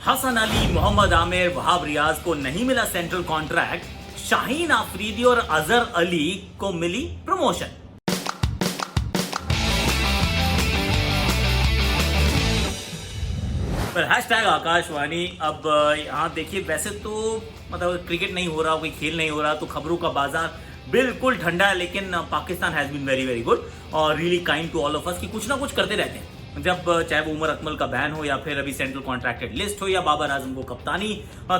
हसन अली, मोहम्मद आमिर, वहाब रियाज को नहीं मिला सेंट्रल कॉन्ट्रैक्ट, शाहीन आफरीदी और अजहर अली को मिली प्रमोशन। पर हैशटैग आकाशवाणी। अब यहाँ देखिए, वैसे तो मतलब क्रिकेट नहीं हो रहा, कोई खेल नहीं हो रहा, तो खबरों का बाजार बिल्कुल ठंडा है, लेकिन Pakistan has been very very good और really kind to all of us कि कुछ ना कुछ करते रहते हैं। जब चाहे वो उमर अकमल का बैन हो, या फिर अभी सेंट्रल कॉन्ट्रैक्टेड लिस्ट हो, या बाबर आजम को कप्तानी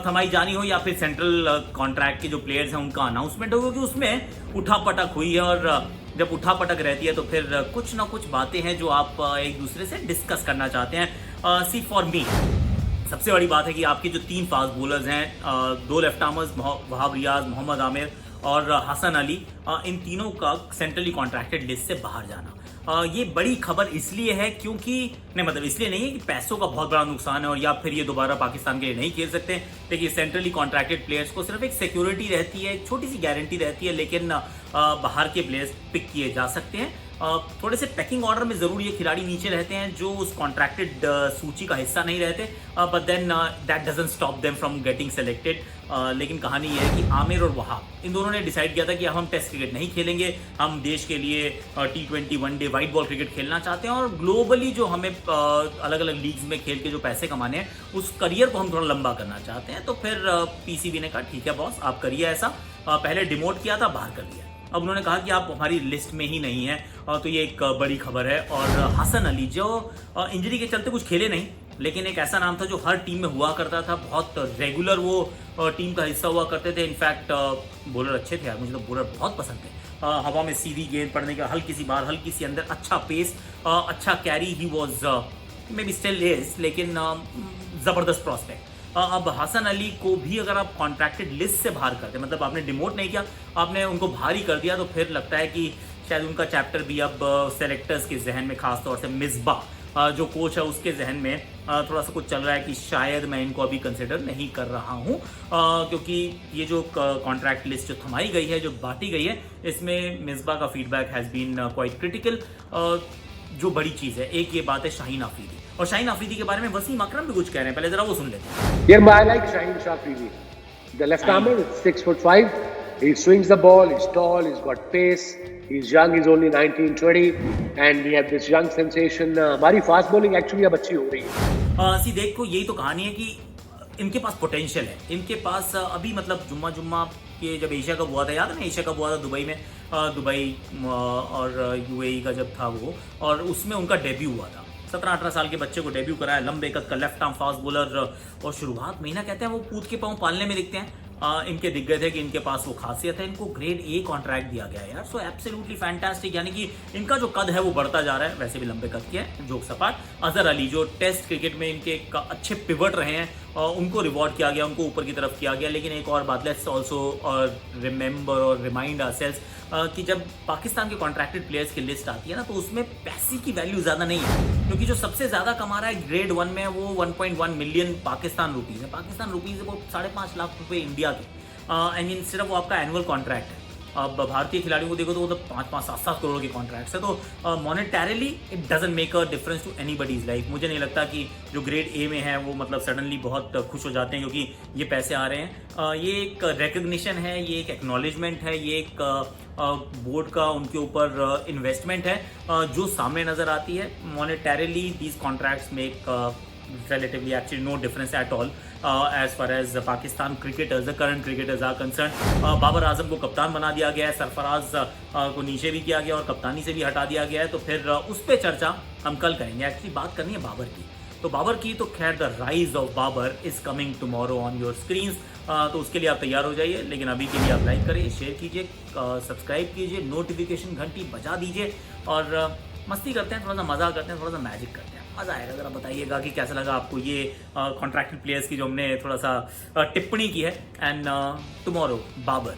थमाई जानी हो, या फिर सेंट्रल कॉन्ट्रैक्ट के जो प्लेयर्स हैं उनका अनाउंसमेंट हो, क्योंकि उसमें उठापटक हुई है। और जब उठापटक रहती है तो फिर कुछ ना कुछ बातें हैं जो आप एक दूसरे से डिस्कस करना चाहते हैं। सी फॉर मी, सबसे बड़ी बात है कि आपके जो 3 फास्ट बॉलर्स हैं, 2 लेफ्ट आर्मर्स वहाब रियाज, मोहम्मद आमिर और हसन अली, इन तीनों का सेंट्रली कॉन्ट्रैक्टेड लिस्ट से बाहर जाना। ये बड़ी खबर इसलिए है क्योंकि नहीं, मतलब इसलिए नहीं है कि पैसों का बहुत बड़ा नुकसान है और या फिर ये दोबारा पाकिस्तान के लिए नहीं खेल सकते, लेकिन सेंट्रली कॉन्ट्रैक्टेड प्लेयर्स को सिर्फ एक सिक्योरिटी रहती है, एक छोटी सी गारंटी रहती है, लेकिन बाहर के प्लेयर्स पिक किए जा सकते हैं। थोड़े से पैकिंग ऑर्डर में जरूर ये खिलाड़ी नीचे रहते हैं जो उस कॉन्ट्रैक्टेड सूची का हिस्सा नहीं रहते, but then that doesn't stop them from getting selected. लेकिन कहानी ये है कि आमिर और वहाब, इन दोनों ने डिसाइड किया था कि अब हम टेस्ट क्रिकेट नहीं खेलेंगे, हम देश के लिए T20 one day white ball cricket खेलना चाहते हैं और ग्लोबली जो हमें अलग अलग लीग्स में खेल के जो पैसे कमाने हैं उस करियर को हम थोड़ा लंबा करना चाहते हैं। तो फिर PCB ने कहा ठीक है बॉस, आप करिए ऐसा। पहले डिमोट किया था, बाहर कर दिया। अब उन्होंने कहा कि आप हमारी लिस्ट में ही नहीं है, तो ये एक बड़ी खबर है। और हसन अली जो इंजरी के चलते कुछ खेले नहीं, लेकिन एक ऐसा नाम था जो हर टीम में हुआ करता था, बहुत रेगुलर वो टीम का हिस्सा हुआ करते थे। इनफैक्ट बॉलर अच्छे थे यार, मुझे तो बॉलर बहुत पसंद थे। हवा में सीधी गेंद पड़ने का, हल्की सी बार, हल्की सी अंदर, अच्छा पेस, अच्छा carry, he was may be still is, लेकिन जबरदस्त प्रॉस्पेक्ट। अब हसन अली को भी अगर आप कॉन्ट्रैक्टेड लिस्ट से बाहर करते, मतलब आपने डिमोट नहीं किया, आपने उनको बाहर ही कर दिया, तो फिर लगता है कि शायद उनका चैप्टर भी अब सेलेक्टर्स के जहन में, खासतौर से मिसबा जो कोच है उसके जहन में थोड़ा सा कुछ चल रहा है कि शायद मैं इनको अभी कंसिडर नहीं कर रहा हूँ, क्योंकि ये जो कॉन्ट्रैक्ट लिस्ट जो थमाई गई है, जो बांटी गई है, इसमें मिसबा का feedback has been quite critical. जो बड़ी चीज़ है, एक ये बात है शाहीन आफरीदी, और शाहीन आफरीदी के बारे में वसीम अकरम भी कुछ कह रहे हैं, पहले जरा वो सुन लेते हैं। Yeah, I like Shaheen Afridi. The left armer is 6'5". He swings the ball. He's tall. He's got pace. He's young. He's only 19, 20, and we have this young sensation. हमारी फास्ट बॉलिंग एक्चुअली अब अच्छी हो रही है। सी देखो, यही तो कहानी है कि इनके पास पोटेंशियल है, इनके पास अभी मतलब जुम्मा के जब एशिया कप हुआ था, याद है ना, एशिया कप हुआ था दुबई में, दुबई और UAE का जब था वो, और उसमें उनका डेब्यू हुआ था। 17-18 साल के बच्चे को डेब्यू कराया, लंबे कद का लेफ्ट आर्म फास्ट बॉलर, और शुरुआत में ही ना कहते हैं वो पूत के पांव पालने में दिखते हैं। इनके दिख गए थे कि इनके पास वो खासियत है, इनको ग्रेड A कॉन्ट्रैक्ट दिया गया है यार, सो एब्सोल्युटली फैंटास्टिक। यानी कि इनका जो कद है वो बढ़ता जा रहा है, वैसे भी लंबे कद के हैं, जोक सपाट। अजहर अली जो टेस्ट क्रिकेट में इनके अच्छे पिवट रहे हैं, उनको रिवॉर्ड किया गया, उनको ऊपर की तरफ किया गया। लेकिन एक और बात, लेट्स ऑल्सो रिमेंबर और रिमाइंड आवरसेल्व्स कि जब पाकिस्तान के कॉन्ट्रैक्टेड प्लेयर्स की लिस्ट आती है ना, तो उसमें पैसे की वैल्यू ज़्यादा नहीं है, क्योंकि जो सबसे ज़्यादा कमा रहा है ग्रेड 1 में वो 1.1 मिलियन पाकिस्तान रुपीज़ है। पाकिस्तान रुपीज़ है वो 5.5 लाख रुपये इंडिया के, एंड सिर्फ वो आपका एनुअल कॉन्ट्रैक्ट है। अब भारतीय खिलाड़ियों को देखो तो वो तो 5-5, 7-7 करोड़ के कॉन्ट्रैक्ट्स है, तो monetarily it doesn't make a difference to anybody's life. मुझे नहीं लगता कि जो ग्रेड A में है वो मतलब सडनली बहुत खुश हो जाते हैं क्योंकि ये पैसे आ रहे हैं। ये एक रिकग्निशन है, ये एक एक्नॉलेजमेंट है, ये एक बोर्ड का उनके ऊपर इन्वेस्टमेंट है जो सामने नजर आती है। Monetarily these contracts make relatively actually no difference at all as far as Pakistan cricketers, the current cricketers are concerned. Babar Azam को कप्तान बना दिया गया है, सरफराज को नीचे भी किया गया और कप्तानी से भी हटा दिया गया है, तो फिर उस पर चर्चा हम कल करेंगे। एक्चुअली बात करनी है बाबर की, तो बाबर की तो खैर the rise of Babar is coming tomorrow on your screens, तो उसके लिए आप तैयार हो जाइए। लेकिन अभी के लिए आप लाइक करिए, शेयर कीजिए, सब्सक्राइब कीजिए, नोटिफिकेशन घंटी बजा दीजिए, और मस्ती करते हैं, थोड़ा सा मजा करते हैं, थोड़ा सा मैजिक करते हैं, मजा आएगा। जरा बताइएगा कि कैसा लगा आपको ये कॉन्ट्रैक्टेड प्लेयर्स की जो हमने थोड़ा सा टिप्पणी की है। And tomorrow Babar,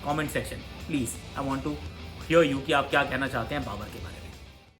comment section please, I want to hear you कि आप क्या कहना चाहते हैं बाबर के बारे में।